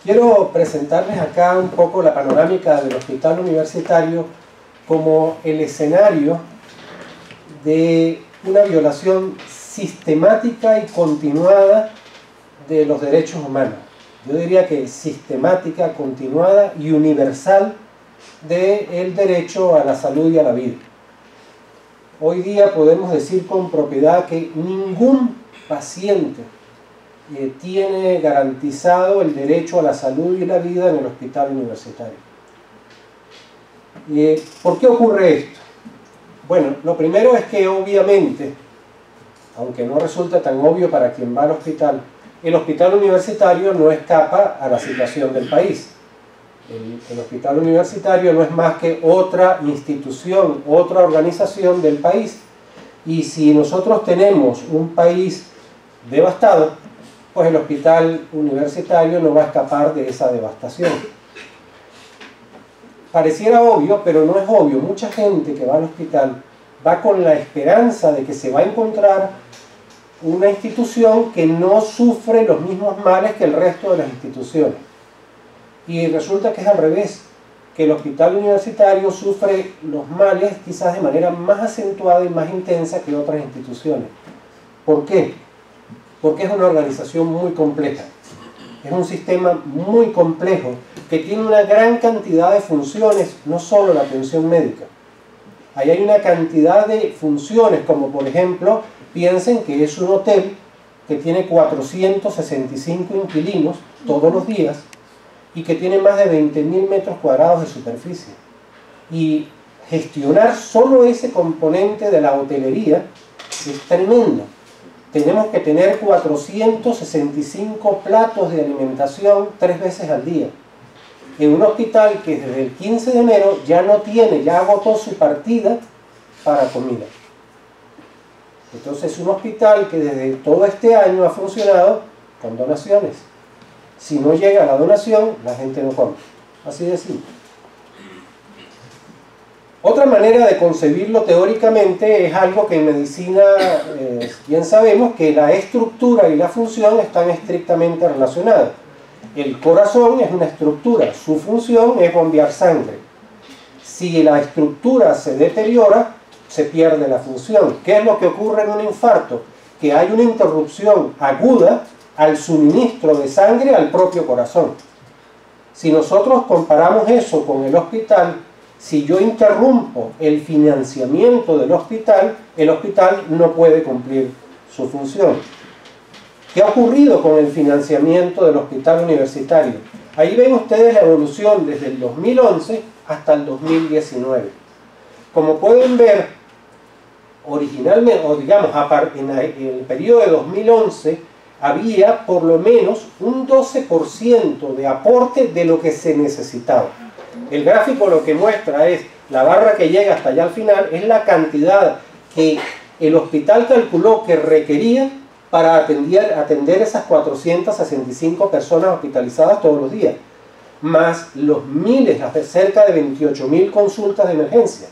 Quiero presentarles acá un poco la panorámica del hospital universitario como el escenario de una violación sistemática y continuada de los derechos humanos. Yo diría que sistemática, continuada y universal del derecho a la salud y a la vida. Hoy día podemos decir con propiedad que ningún paciente tiene garantizado el derecho a la salud y la vida en el hospital universitario. ¿Por qué ocurre esto? Bueno, lo primero es que obviamente, aunque no resulta tan obvio para quien va al hospital, el hospital universitario no escapa a la situación del país. El hospital universitario no es más que otra institución, otra organización del país. Y si nosotros tenemos un país devastado, pues el hospital universitario no va a escapar de esa devastación. Pareciera obvio, pero no es obvio. Mucha gente que va al hospital va con la esperanza de que se va a encontrar una institución que no sufre los mismos males que el resto de las instituciones. Y resulta que es al revés, que el hospital universitario sufre los males quizás de manera más acentuada y más intensa que otras instituciones. ¿Por qué? Porque es una organización muy compleja. Es un sistema muy complejo que tiene una gran cantidad de funciones, no solo la atención médica. Ahí hay una cantidad de funciones, como por ejemplo, piensen que es un hotel que tiene 465 inquilinos todos los días y que tiene más de 20.000 metros cuadrados de superficie. Y gestionar solo ese componente de la hotelería es tremendo. Tenemos que tener 465 platos de alimentación 3 veces al día. En un hospital que desde el 15 de enero ya no tiene, ya agotó su partida para comida. Entonces es un hospital que desde todo este año ha funcionado con donaciones. Si no llega la donación, la gente no come. Así de simple. Otra manera de concebirlo teóricamente es algo que en medicina bien sabemos que la estructura y la función están estrictamente relacionadas. El corazón es una estructura, su función es bombear sangre. Si la estructura se deteriora, se pierde la función. ¿Qué es lo que ocurre en un infarto? Que hay una interrupción aguda al suministro de sangre al propio corazón. Si nosotros comparamos eso con el hospital, si yo interrumpo el financiamiento del hospital, el hospital no puede cumplir su función. ¿Qué ha ocurrido con el financiamiento del hospital universitario? Ahí ven ustedes la evolución desde el 2011 hasta el 2019. Como pueden ver, originalmente, o digamos, en el periodo de 2011, había por lo menos un 12% de aporte de lo que se necesitaba. El gráfico lo que muestra es, la barra que llega hasta allá al final, es la cantidad que el hospital calculó que requería para atender esas 465 personas hospitalizadas todos los días, más los miles, cerca de 28.000 consultas de emergencia,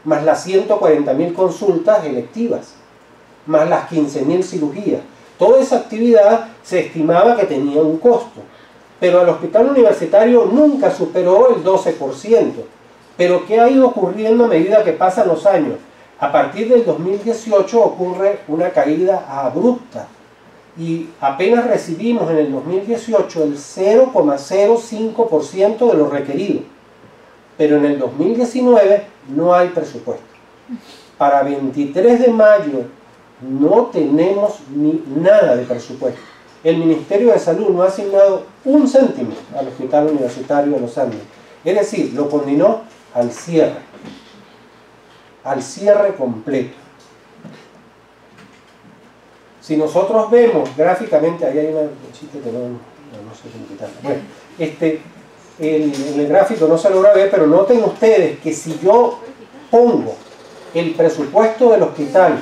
más las 140.000 consultas electivas, más las 15.000 cirugías. Toda esa actividad se estimaba que tenía un costo, pero el hospital universitario nunca superó el 12%. Pero ¿qué ha ido ocurriendo a medida que pasan los años? A partir del 2018 ocurre una caída abrupta y apenas recibimos en el 2018 el 0,05% de lo requerido. Pero en el 2019 no hay presupuesto. Para 23 de mayo no tenemos nada de presupuesto. El Ministerio de Salud no ha asignado un céntimo al Hospital Universitario de los Andes. Es decir, lo condenó al cierre completo. Si nosotros vemos gráficamente, ahí hay una chiste que no sé cómo quitarla. Bueno, en el gráfico no se logra ver, pero noten ustedes que si yo pongo el presupuesto del hospital,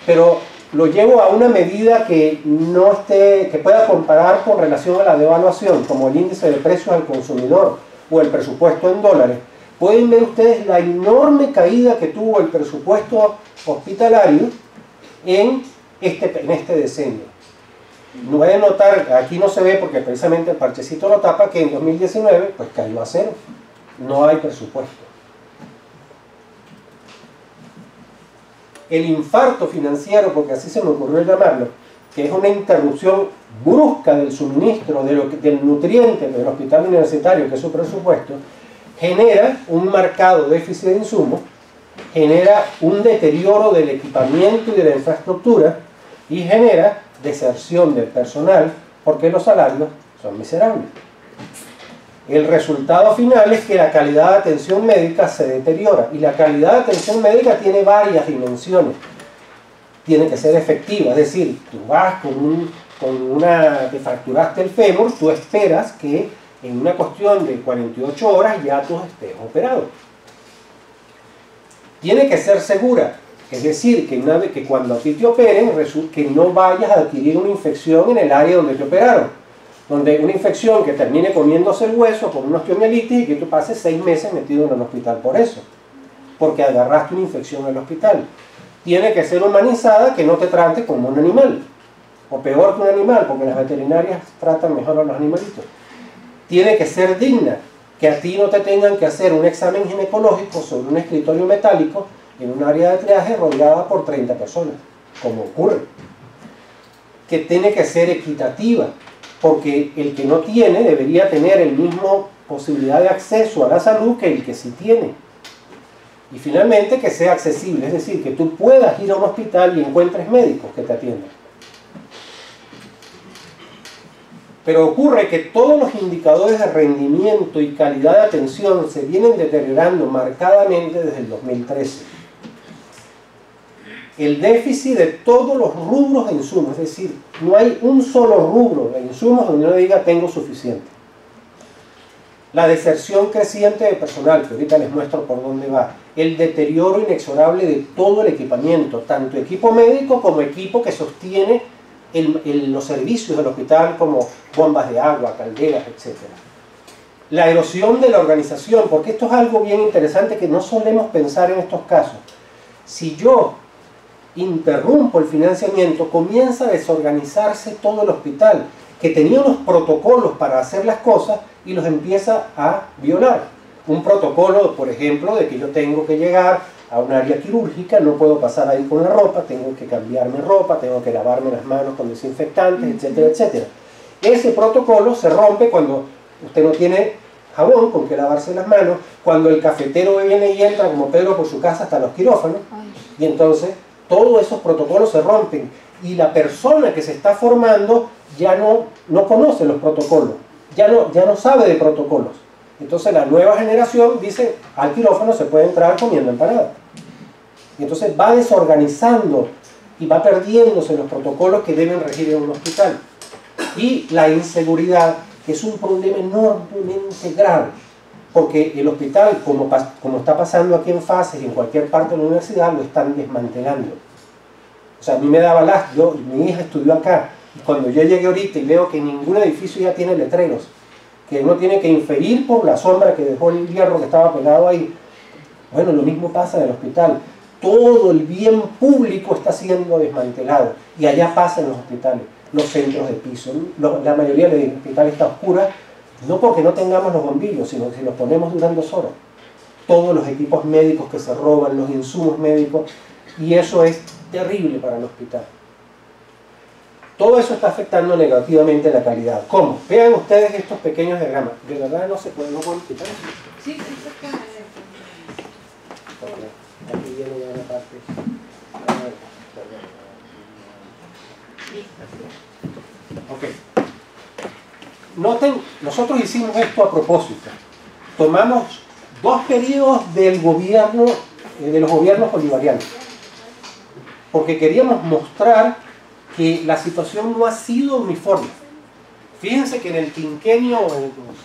pero lo llevo a una medida que que pueda comparar con relación a la devaluación, como el índice de precios al consumidor o el presupuesto en dólares, pueden ver ustedes la enorme caída que tuvo el presupuesto hospitalario en este decenio. No voy a notar, aquí no se ve porque precisamente el parchecito lo tapa, que en 2019 pues cayó a cero. No hay presupuesto. El infarto financiero, porque así se me ocurrió llamarlo, que es una interrupción brusca del suministro del nutriente del hospital universitario, que es su presupuesto, genera un marcado déficit de insumos, genera un deterioro del equipamiento y de la infraestructura y genera deserción del personal porque los salarios son miserables. El resultado final es que la calidad de atención médica se deteriora, y la calidad de atención médica tiene varias dimensiones. Tiene que ser efectiva, es decir, tú vas te fracturaste el fémur, tú esperas que en una cuestión de 48 horas ya tú estés operado. Tiene que ser segura, es decir, que cuando a ti te operen, que no vayas a adquirir una infección en el área donde te operaron. Donde una infección que termine comiéndose el hueso con una osteomielitis y que tú pases 6 meses metido en el hospital por eso, porque agarraste una infección en el hospital. Tiene que ser humanizada, que no te trate como un animal, o peor que un animal, porque las veterinarias tratan mejor a los animalitos. Tiene que ser digna, que a ti no te tengan que hacer un examen ginecológico sobre un escritorio metálico en un área de triaje rodeada por 30 personas, como ocurre. Que tiene que ser equitativa, porque el que no tiene debería tener el mismo posibilidad de acceso a la salud que el que sí tiene. Y finalmente que sea accesible, es decir, que tú puedas ir a un hospital y encuentres médicos que te atiendan. Pero ocurre que todos los indicadores de rendimiento y calidad de atención se vienen deteriorando marcadamente desde el 2013. El déficit de todos los rubros de insumos, es decir, no hay un solo rubro de insumos donde uno diga tengo suficiente. La deserción creciente de personal, que ahorita les muestro por dónde va. El deterioro inexorable de todo el equipamiento, tanto equipo médico como equipo que sostiene los servicios del hospital, como bombas de agua, calderas, etc. La erosión de la organización, porque esto es algo bien interesante que no solemos pensar en estos casos. Si yo interrumpo el financiamiento, comienza a desorganizarse todo el hospital, que tenía unos protocolos para hacer las cosas y los empieza a violar. Un protocolo, por ejemplo, de que yo tengo que llegar a un área quirúrgica, no puedo pasar ahí con la ropa, tengo que cambiarme ropa, tengo que lavarme las manos con desinfectantes, etcétera, etcétera. Ese protocolo se rompe cuando usted no tiene jabón con que lavarse las manos, cuando el cafetero viene y entra como Pedro por su casa hasta los quirófanos, y entonces todos esos protocolos se rompen y la persona que se está formando ya no conoce los protocolos, ya no sabe de protocolos. Entonces la nueva generación dice, al quirófano se puede entrar comiendo empanada. Y entonces va desorganizando y va perdiéndose los protocolos que deben regir en un hospital. Y la inseguridad, que es un problema enormemente grave, porque el hospital, como está pasando aquí en Fases y en cualquier parte de la universidad, lo están desmantelando. O sea, a mí me daba lástima, mi hija estudió acá, y cuando yo llegué ahorita y veo que ningún edificio ya tiene letreros, que uno tiene que inferir por la sombra que dejó el hierro que estaba pegado ahí. Bueno, lo mismo pasa en el hospital. Todo el bien público está siendo desmantelado, y allá pasa en los hospitales, los centros de piso. La mayoría del hospital está oscura, no porque no tengamos los bombillos, sino que si los ponemos duran 2 horas. Todos los equipos médicos que se roban, los insumos médicos, y eso es terrible para el hospital. Todo eso está afectando negativamente la calidad. ¿Cómo? Vean ustedes estos pequeños diagramas. De verdad no se pueden quitar. Sí, sí, sí. Aquí viene ya una parte. Ok. Noten, nosotros hicimos esto a propósito. Tomamos 2 periodos del gobierno, de los gobiernos bolivarianos, porque queríamos mostrar que la situación no ha sido uniforme. Fíjense que en el quinquenio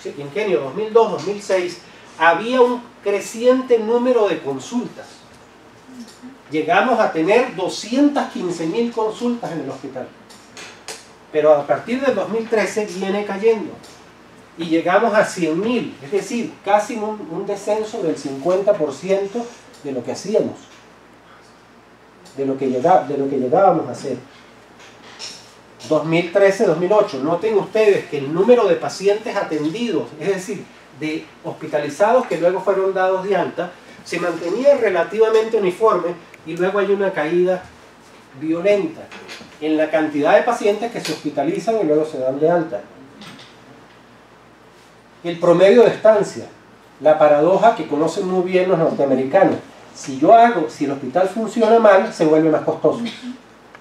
2002-2006 había un creciente número de consultas. Llegamos a tener 215.000 consultas en el hospital. Pero a partir del 2013 viene cayendo. Y llegamos a 100.000, es decir, casi un descenso del 50% de lo que hacíamos, de lo que llegábamos a hacer. 2013-2008. Noten ustedes que el número de pacientes atendidos, es decir, de hospitalizados que luego fueron dados de alta, se mantenía relativamente uniforme y luego hay una caída violenta en la cantidad de pacientes que se hospitalizan y luego se dan de alta. El promedio de estancia, la paradoja que conocen muy bien los norteamericanos. Si el hospital funciona mal, se vuelve más costoso.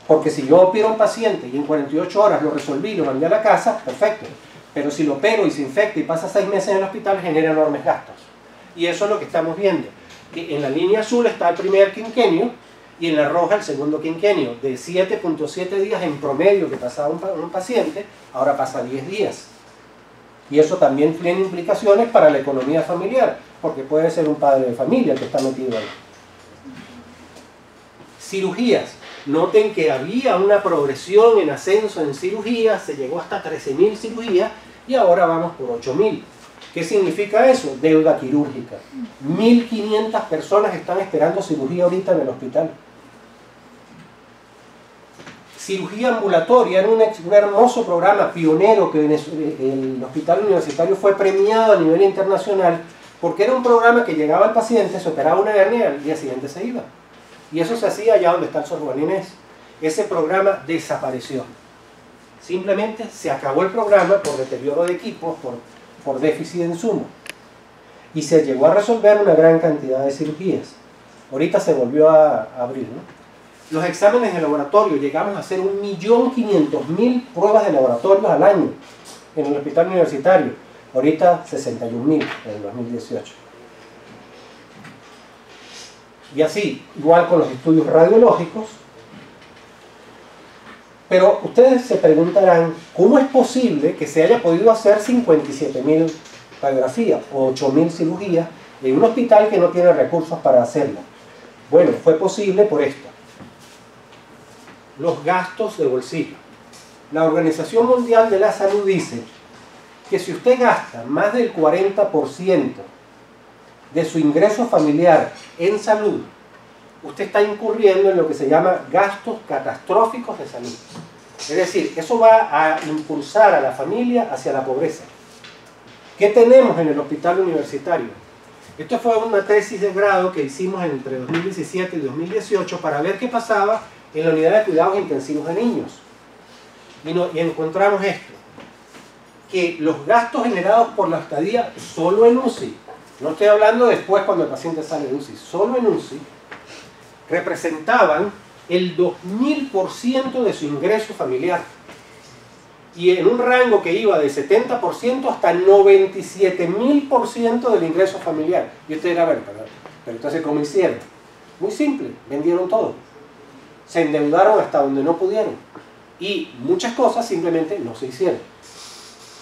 Porque si yo opero a un paciente y en 48 horas lo resolví y lo mandé a la casa, perfecto. Pero si lo opero y se infecta y pasa 6 meses en el hospital, genera enormes gastos. Y eso es lo que estamos viendo. Que en la línea azul está el primer quinquenio y en la roja el segundo quinquenio. De 7.7 días en promedio que pasaba un paciente, ahora pasa 10 días. Y eso también tiene implicaciones para la economía familiar, porque puede ser un padre de familia el que está metido ahí. Cirugías. Noten que había una progresión en ascenso en cirugías, se llegó hasta 13.000 cirugías y ahora vamos por 8.000. ¿Qué significa eso? Deuda quirúrgica. 1.500 personas están esperando cirugía ahorita en el hospital. Cirugía ambulatoria, era un hermoso programa pionero que el hospital universitario fue premiado a nivel internacional porque era un programa que llegaba al paciente, se operaba una hernia y al día siguiente se iba. Y eso se hacía allá donde está el Sor Juana Inés. Ese programa desapareció. Simplemente se acabó el programa por deterioro de equipos, por déficit de insumos. Y se llegó a resolver una gran cantidad de cirugías. Ahorita se volvió a abrir, ¿no? Los exámenes de laboratorio, llegamos a hacer 1.500.000 pruebas de laboratorio al año en el hospital universitario. Ahorita 61.000 en el 2018. Y así, igual con los estudios radiológicos. Pero ustedes se preguntarán, ¿cómo es posible que se haya podido hacer 57.000 radiografías o 8.000 cirugías en un hospital que no tiene recursos para hacerlo? Bueno, fue posible por esto. Los gastos de bolsillo. La Organización Mundial de la Salud dice que si usted gasta más del 40% de su ingreso familiar en salud, usted está incurriendo en lo que se llama gastos catastróficos de salud. Es decir, eso va a impulsar a la familia hacia la pobreza. ¿Qué tenemos en el hospital universitario? Esto fue una tesis de grado que hicimos entre 2017 y 2018 para ver qué pasaba en la unidad de cuidados intensivos de niños. Y encontramos esto, que los gastos generados por la estadía solo en UCI, no estoy hablando después cuando el paciente sale de UCI, solo en UCI, representaban el 2000% de su ingreso familiar. Y en un rango que iba de 70% hasta 97.000% del ingreso familiar. Y usted dirá, pero entonces ¿cómo hicieron? Muy simple, vendieron todo. Se endeudaron hasta donde no pudieron. Y muchas cosas simplemente no se hicieron.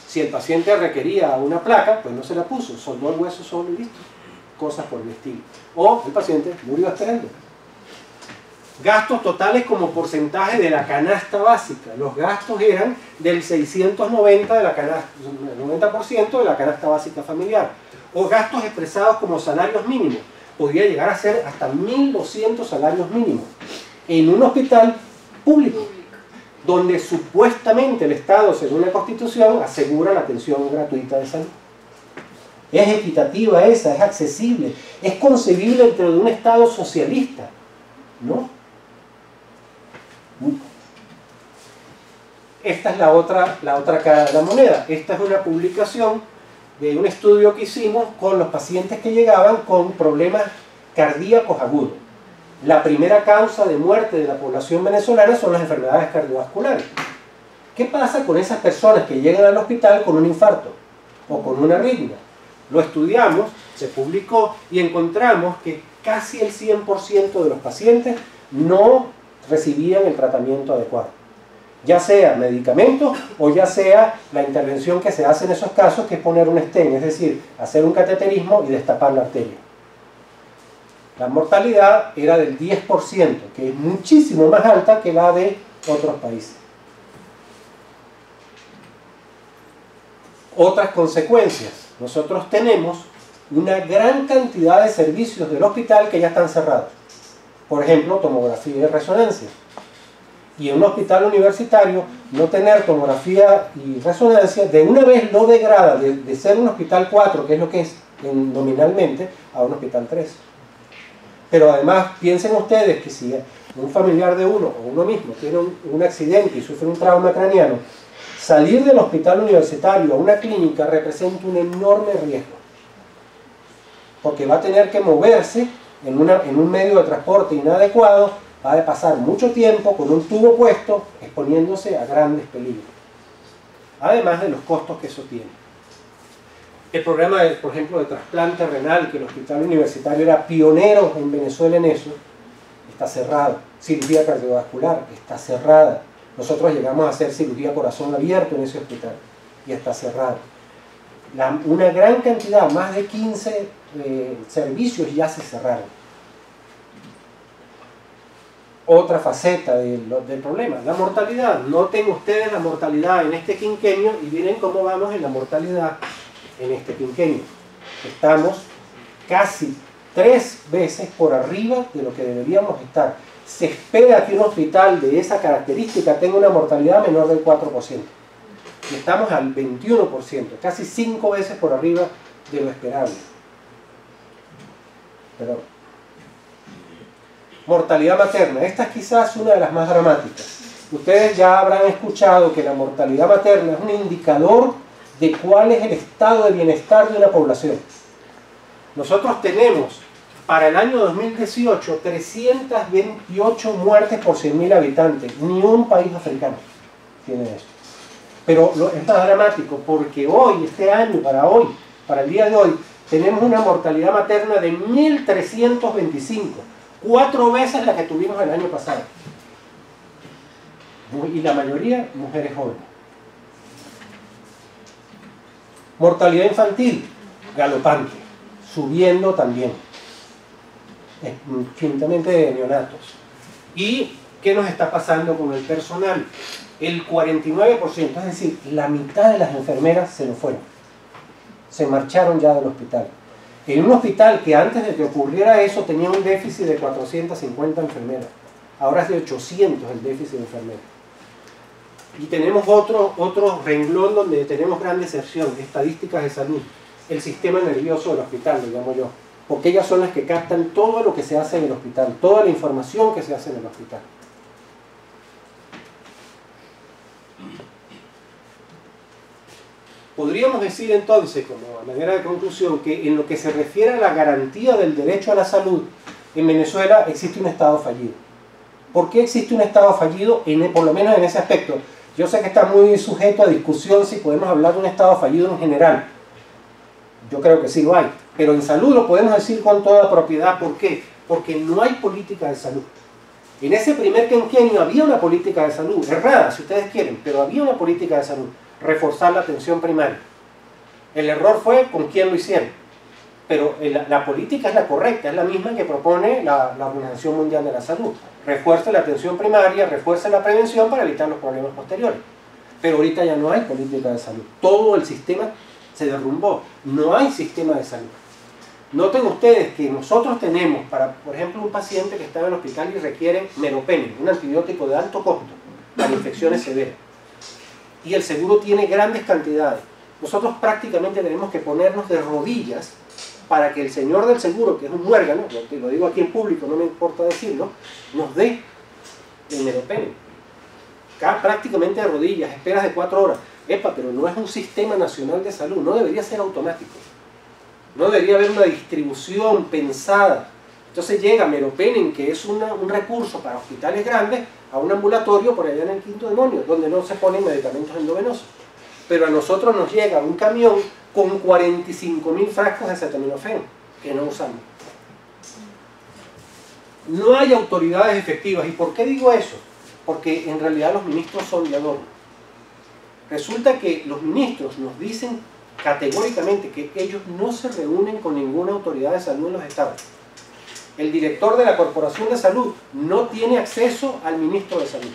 Si el paciente requería una placa, pues no se la puso, soldó el hueso solo y listo. Cosas por el estilo. O el paciente murió esperando. Gastos totales como porcentaje de la canasta básica. Los gastos eran del 690 de la canasta, el 90% de la canasta básica familiar. O gastos expresados como salarios mínimos. Podría llegar a ser hasta 1.200 salarios mínimos. En un hospital público, donde supuestamente el Estado, según la Constitución, asegura la atención gratuita de salud. Es equitativa esa, es accesible, es concebible dentro de un Estado socialista, ¿no? Esta es la otra cara de la moneda. Esta es una publicación de un estudio que hicimos con los pacientes que llegaban con problemas cardíacos agudos. La primera causa de muerte de la población venezolana son las enfermedades cardiovasculares. ¿Qué pasa con esas personas que llegan al hospital con un infarto o con una arritmia? Lo estudiamos, se publicó y encontramos que casi el 100% de los pacientes no recibían el tratamiento adecuado. Ya sea medicamentos o ya sea la intervención que se hace en esos casos, que es poner un stent, es decir, hacer un cateterismo y destapar la arteria. La mortalidad era del 10%, que es muchísimo más alta que la de otros países. Otras consecuencias. Nosotros tenemos una gran cantidad de servicios del hospital que ya están cerrados. Por ejemplo, tomografía y resonancia. Y en un hospital universitario, no tener tomografía y resonancia, de una vez lo degrada de ser un hospital 4, que es lo que es nominalmente, a un hospital 3. Pero además, piensen ustedes que si un familiar de uno o uno mismo tiene un accidente y sufre un trauma craneano, salir del hospital universitario a una clínica representa un enorme riesgo. Porque va a tener que moverse en un medio de transporte inadecuado, va a pasar mucho tiempo con un tubo puesto, exponiéndose a grandes peligros. Además de los costos que eso tiene. El programa, por ejemplo, de trasplante renal, que el hospital universitario era pionero en Venezuela en eso, está cerrado. Cirugía cardiovascular, está cerrada. Nosotros llegamos a hacer cirugía corazón abierto en ese hospital y está cerrado. Una gran cantidad, más de 15 servicios ya se cerraron. Otra faceta del problema, la mortalidad. Noten ustedes la mortalidad en este quinquenio y miren cómo vamos en la mortalidad en este quinquenio. Estamos casi 3 veces por arriba de lo que deberíamos estar. Se espera que un hospital de esa característica tenga una mortalidad menor del 4%. Y estamos al 21%, casi 5 veces por arriba de lo esperable. Pero, mortalidad materna, esta es quizás una de las más dramáticas. Ustedes ya habrán escuchado que la mortalidad materna es un indicador de cuál es el estado de bienestar de una población. Nosotros tenemos para el año 2018 328 muertes por 100.000 habitantes. Ni un país africano tiene eso. Pero es más dramático porque hoy, este año, para el día de hoy, tenemos una mortalidad materna de 1.325. 4 veces la que tuvimos el año pasado. Y la mayoría, mujeres jóvenes. Mortalidad infantil, galopante, subiendo también, infinitamente de neonatos. ¿Y qué nos está pasando con el personal? El 49%, es decir, la mitad de las enfermeras se nos fueron. Se marcharon ya del hospital. En un hospital que antes de que ocurriera eso tenía un déficit de 450 enfermeras. Ahora es de 800 el déficit de enfermeras. Y tenemos otro renglón donde tenemos gran deserción, estadísticas de salud. El sistema nervioso del hospital, lo llamo yo. Porque ellas son las que captan todo lo que se hace en el hospital, toda la información que se hace en el hospital. Podríamos decir entonces, como a manera de conclusión, que en lo que se refiere a la garantía del derecho a la salud, en Venezuela existe un Estado fallido. ¿Por qué existe un Estado fallido? Por lo menos en ese aspecto. Yo sé que está muy sujeto a discusión si podemos hablar de un Estado fallido en general. Yo creo que sí lo hay. Pero en salud lo podemos decir con toda propiedad. ¿Por qué? Porque no hay política de salud. En ese primer quinquenio había una política de salud, errada si ustedes quieren, pero había una política de salud. Reforzar la atención primaria. El error fue con quién lo hicieron. Pero la política es la correcta, es la misma que propone la Organización Mundial de la Salud. Refuerce la atención primaria, refuerce la prevención para evitar los problemas posteriores. Pero ahorita ya no hay política de salud. Todo el sistema se derrumbó. No hay sistema de salud. Noten ustedes que nosotros tenemos, para, por ejemplo, un paciente que está en el hospital y requiere meropenem, un antibiótico de alto costo para infecciones severas. Y el seguro tiene grandes cantidades. Nosotros prácticamente tenemos que ponernos de rodillas para que el señor del seguro, que es un muérgano, lo digo aquí en público, no me importa decirlo, nos dé el meropenem. Prácticamente de rodillas, esperas de 4 horas. Epa, pero no es un sistema nacional de salud, no debería ser automático. No debería haber una distribución pensada. Entonces llega meropenem, que es un recurso para hospitales grandes, a un ambulatorio por allá en el Quinto Demonio, donde no se ponen medicamentos endovenosos. Pero a nosotros nos llega un camión con 45.000 frascos de acetaminofén, que no usamos. No hay autoridades efectivas. ¿Y por qué digo eso? Porque en realidad los ministros son de adorno. Resulta que los ministros nos dicen categóricamente que ellos no se reúnen con ninguna autoridad de salud en los estados. El director de la Corporación de Salud no tiene acceso al ministro de Salud.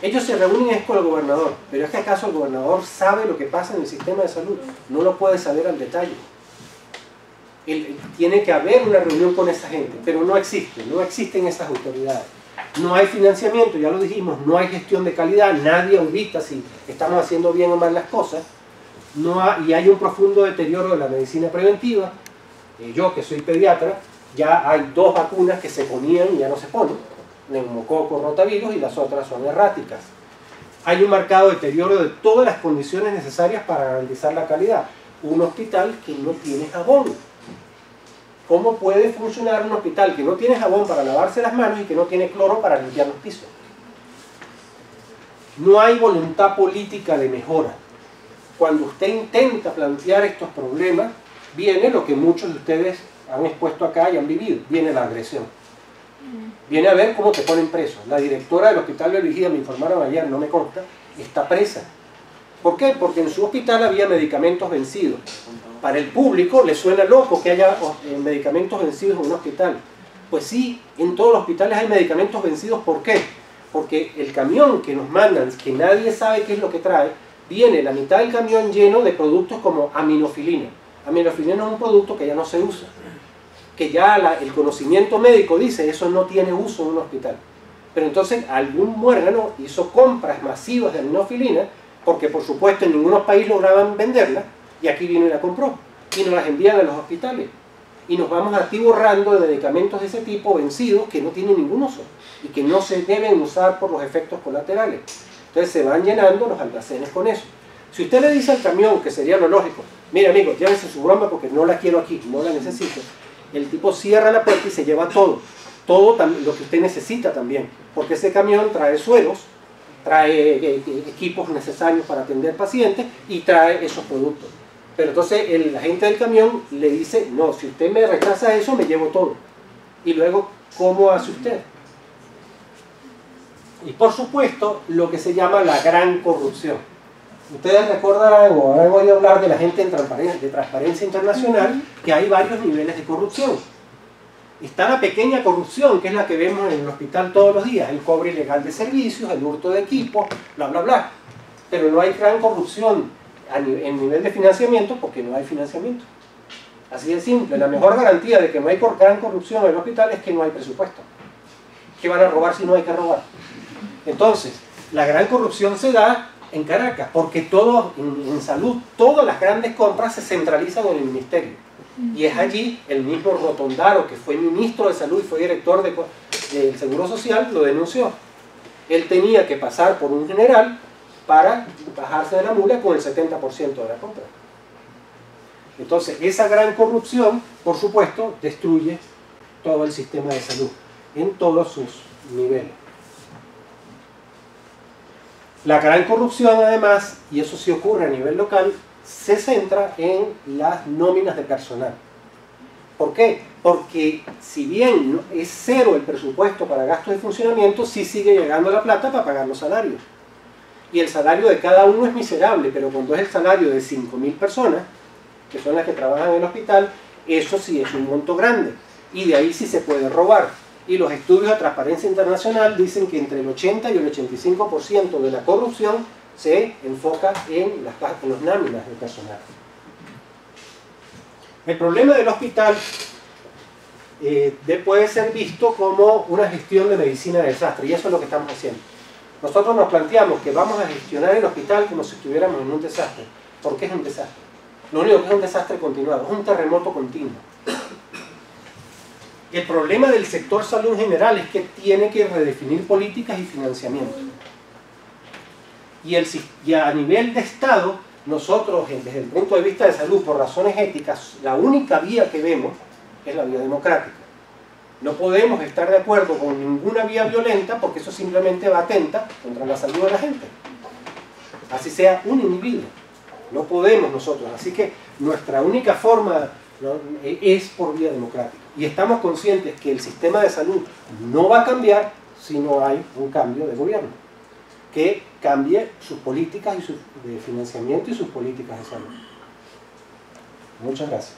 Ellos se reúnen con el gobernador, pero ¿es que acaso el gobernador sabe lo que pasa en el sistema de salud? No lo puede saber al detalle. Tiene que haber una reunión con esa gente, pero no existen esas autoridades. No hay financiamiento, ya lo dijimos, no hay gestión de calidad, nadie audita si estamos haciendo bien o mal las cosas, y hay un profundo deterioro de la medicina preventiva. Yo, que soy pediatra, ya hay 2 vacunas que se ponían y ya no se ponen, neumococo, rotavirus, y las otras son erráticas. Hay un marcado deterioro de todas las condiciones necesarias para garantizar la calidad. Un hospital que no tiene jabón. ¿Cómo puede funcionar un hospital que no tiene jabón para lavarse las manos y que no tiene cloro para limpiar los pisos? No hay voluntad política de mejora. Cuando usted intenta plantear estos problemas, viene lo que muchos de ustedes han expuesto acá y han vivido, viene la agresión. Viene a ver cómo te ponen preso. La directora del hospital de Vigía, me informaron ayer, no me consta, está presa. ¿Por qué? Porque en su hospital había medicamentos vencidos. Para el público le suena loco que haya medicamentos vencidos en un hospital. Pues sí, en todos los hospitales hay medicamentos vencidos. ¿Por qué? Porque el camión que nos mandan, que nadie sabe qué es lo que trae, viene la mitad del camión lleno de productos como aminofilina. Aminofilina es un producto que ya no se usa, que ya el conocimiento médico dice eso no tiene uso en un hospital. Pero entonces algún muérgano hizo compras masivas de aminofilina, porque por supuesto en ningún país lograban venderla, y aquí vino y la compró, y nos las envían a los hospitales. Y nos vamos atiborrando de medicamentos de ese tipo vencidos que no tienen ningún uso, y que no se deben usar por los efectos colaterales. Entonces se van llenando los almacenes con eso. Si usted le dice al camión, que sería lo lógico, mire amigo, llévense su broma porque no la quiero aquí, no la necesito, el tipo cierra la puerta y se lleva todo lo que usted necesita también, porque ese camión trae sueros, trae equipos necesarios para atender pacientes y trae esos productos. Pero entonces el agente del camión le dice, no, si usted me rechaza eso, me llevo todo. Y luego, ¿cómo hace usted? Y por supuesto, lo que se llama la gran corrupción. Ustedes recordarán o habrán oído hablar de la gente de Transparencia Internacional, que hay varios niveles de corrupción. Está la pequeña corrupción, que es la que vemos en el hospital todos los días, el cobro ilegal de servicios, el hurto de equipos, bla, bla, bla. Pero no hay gran corrupción en nivel de financiamiento porque no hay financiamiento. Así de simple. La mejor garantía de que no hay gran corrupción en el hospital es que no hay presupuesto. ¿Qué van a robar si no hay que robar? Entonces, la gran corrupción se da en Caracas, porque en salud, todas las grandes compras se centralizan en el ministerio. Y es allí el mismo Rotondaro, que fue ministro de salud y fue director del Seguro Social, lo denunció. Él tenía que pasar por un general para bajarse de la mula con el 70% de la compra. Entonces, esa gran corrupción, por supuesto, destruye todo el sistema de salud, en todos sus niveles. La gran corrupción, además, y eso sí ocurre a nivel local, se centra en las nóminas de personal. ¿Por qué? Porque si bien es cero el presupuesto para gastos de funcionamiento, sí sigue llegando la plata para pagar los salarios. Y el salario de cada uno es miserable, pero cuando es el salario de 5.000 personas, que son las que trabajan en el hospital, eso sí es un monto grande. Y de ahí sí se puede robar. Y los estudios de Transparencia Internacional dicen que entre el 80 y el 85% de la corrupción se enfoca en las nóminas del personal. El problema del hospital puede ser visto como una gestión de medicina de desastre, y eso es lo que estamos haciendo. Nosotros nos planteamos que vamos a gestionar el hospital como si estuviéramos en un desastre. ¿Por qué es un desastre? Lo único que es un desastre continuado, es un terremoto continuo. El problema del sector salud en general es que tiene que redefinir políticas y financiamiento. Y a nivel de Estado, nosotros, desde el punto de vista de salud, por razones éticas, la única vía que vemos es la vía democrática. No podemos estar de acuerdo con ninguna vía violenta porque eso simplemente va atenta contra la salud de la gente. Así sea un individuo. No podemos nosotros. Así que nuestra única forma, ¿no?, es por vía democrática. Y estamos conscientes que el sistema de salud no va a cambiar si no hay un cambio de gobierno que cambie sus políticas de financiamiento y sus políticas de salud. Muchas gracias.